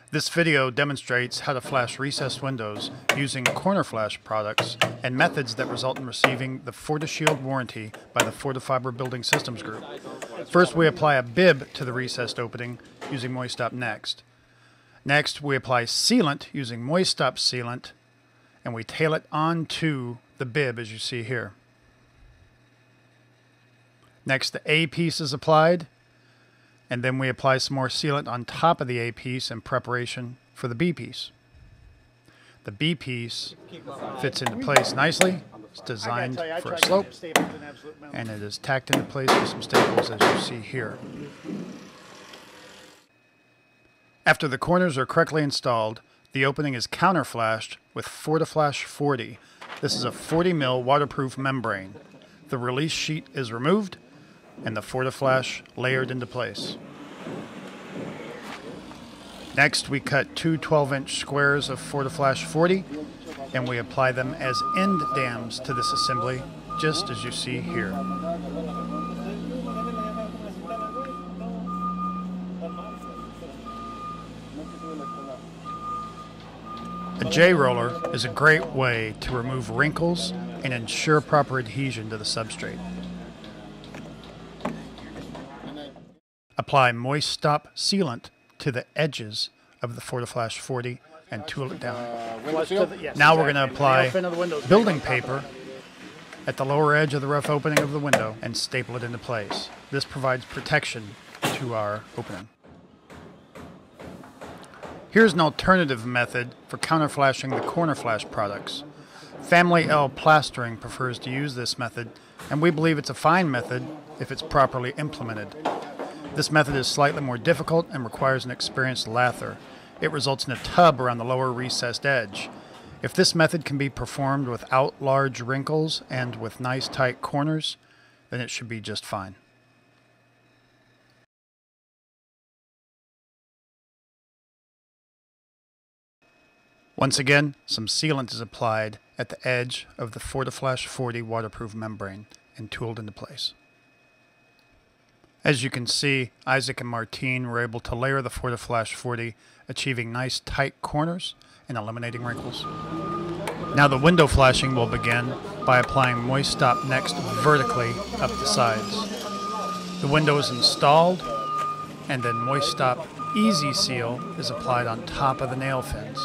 This video demonstrates how to flash recessed windows using corner flash products and methods that result in receiving the Fortishield warranty by the Fortifiber Building Systems Group. First, we apply a bib to the recessed opening using Moist Stop Next. Next, we apply sealant using Moist Stop Sealant, and we tail it onto the bib as you see here. Next, the A piece is applied, and then we apply some more sealant on top of the A piece in preparation for the B piece. The B piece fits into place nicely. It's designed for a slope, and it is tacked into place with some staples as you see here. After the corners are correctly installed, the opening is counterflashed with Fortiflash 40. This is a 40 mil waterproof membrane. The release sheet is removed and the Fortiflash layered into place. Next, we cut two 12-inch squares of Fortiflash 40 and we apply them as end dams to this assembly, just as you see here. A J-roller is a great way to remove wrinkles and ensure proper adhesion to the substrate. Apply Moist Stop Sealant to the edges of the Fortiflash 40 and tool it down. Now we're going to apply building paper at the lower edge of the rough opening of the window and staple it into place. This provides protection to our opening. Here's an alternative method for counterflashing the corner flash products. Family L Plastering prefers to use this method, and we believe it's a fine method if it's properly implemented. This method is slightly more difficult and requires an experienced lather. It results in a tub around the lower recessed edge. If this method can be performed without large wrinkles and with nice tight corners, then it should be just fine. Once again, some sealant is applied at the edge of the Fortiflash 40 waterproof membrane and tooled into place. As you can see, Isaac and Martine were able to layer the Fortiflash 40, achieving nice tight corners and eliminating wrinkles. Now the window flashing will begin by applying Moist Stop Next vertically up the sides. The window is installed, and then Moist Stop Easy Seal is applied on top of the nail fins.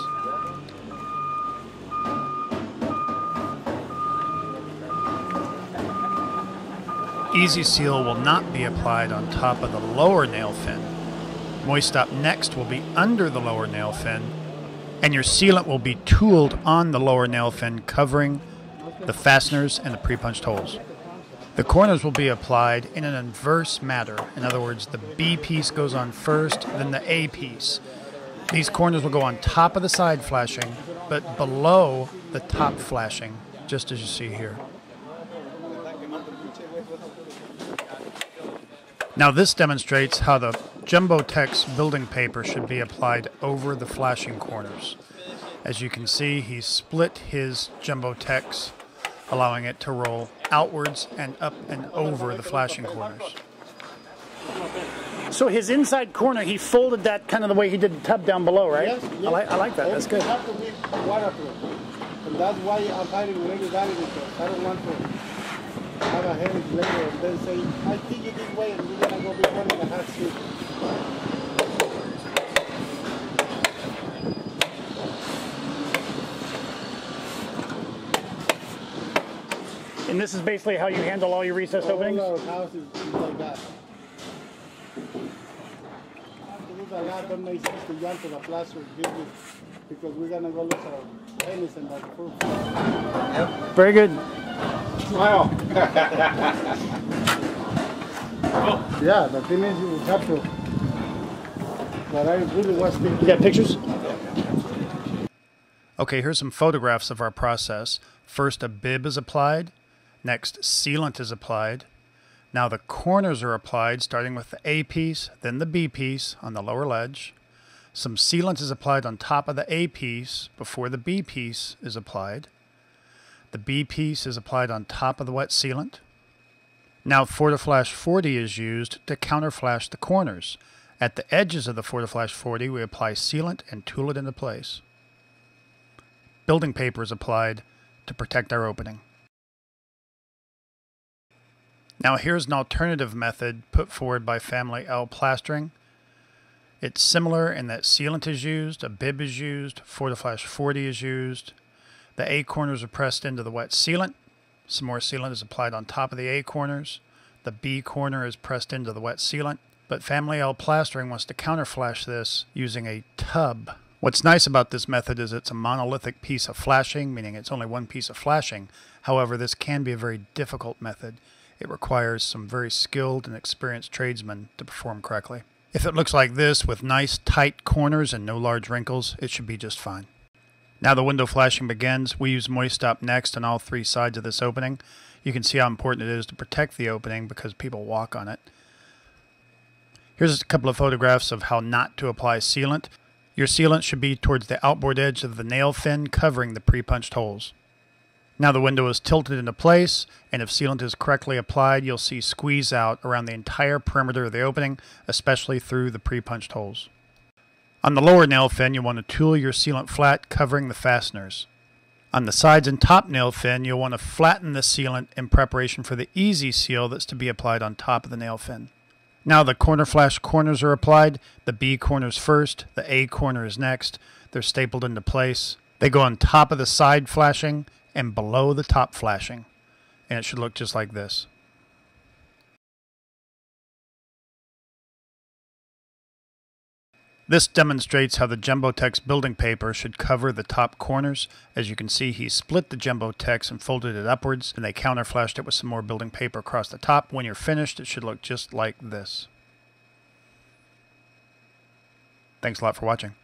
Easy Seal will not be applied on top of the lower nail fin. Moist Stop Next will be under the lower nail fin, and your sealant will be tooled on the lower nail fin, covering the fasteners and the pre-punched holes. The corners will be applied in an inverse manner. In other words, the B piece goes on first, then the A piece. These corners will go on top of the side flashing, but below the top flashing, just as you see here. Now this demonstrates how the Jumbo-Tex building paper should be applied over the flashing corners. As you can see, he split his Jumbo-Tex, allowing it to roll outwards and up and over the flashing corners. So his inside corner, he folded that kind of the way he did the tub down below, right? Yes, yes. I like that. That's good. You have to be waterproof. And that's why I'm fighting really that because I don't want to have a headache later and then say, I think it this way and we're going to go be running a hot suit. And this is basically how you handle all your recessed openings? All our house is like that. A lot don't make sense to jump to the plaster because we're going to go look at tennis and that food. Yep. Very good. Smile. Yeah, the thing is you have to. But I really was thinking. You got pictures? Okay, here's some photographs of our process. First, a bib is applied. Next, sealant is applied. Now the corners are applied, starting with the A piece, then the B piece on the lower ledge. Some sealant is applied on top of the A piece before the B piece is applied. The B piece is applied on top of the wet sealant. Now Fortiflash 40 is used to counterflash the corners, At the edges of the Fortiflash 40, we apply sealant and tool it into place. Building paper is applied to protect our opening. Now here's an alternative method put forward by Family L Plastering. It's similar in that sealant is used, a bib is used, Fortiflash 40 is used. The A corners are pressed into the wet sealant. Some more sealant is applied on top of the A corners. The B corner is pressed into the wet sealant. But Family L Plastering wants to counterflash this using a tub. What's nice about this method is it's a monolithic piece of flashing, meaning it's only one piece of flashing. However, this can be a very difficult method. It requires some very skilled and experienced tradesmen to perform correctly. If it looks like this with nice tight corners and no large wrinkles, it should be just fine. Now the window flashing begins. We use Moist Stop next on all three sides of this opening. You can see how important it is to protect the opening because people walk on it. Here's a couple of photographs of how not to apply sealant. Your sealant should be towards the outboard edge of the nail fin covering the pre-punched holes. Now the window is tilted into place, and if sealant is correctly applied, you'll see squeeze out around the entire perimeter of the opening, especially through the pre-punched holes. On the lower nail fin, you'll want to tool your sealant flat, covering the fasteners. On the sides and top nail fin, you'll want to flatten the sealant in preparation for the easy seal that's to be applied on top of the nail fin. Now the corner flash corners are applied. The B corners first, the A corner is next. They're stapled into place. They go on top of the side flashing and below the top flashing. And it should look just like this. This demonstrates how the Jumbo-Tex building paper should cover the top corners. As you can see, he split the Jumbo-Tex and folded it upwards, and they counterflashed it with some more building paper across the top. When you're finished, it should look just like this. Thanks a lot for watching.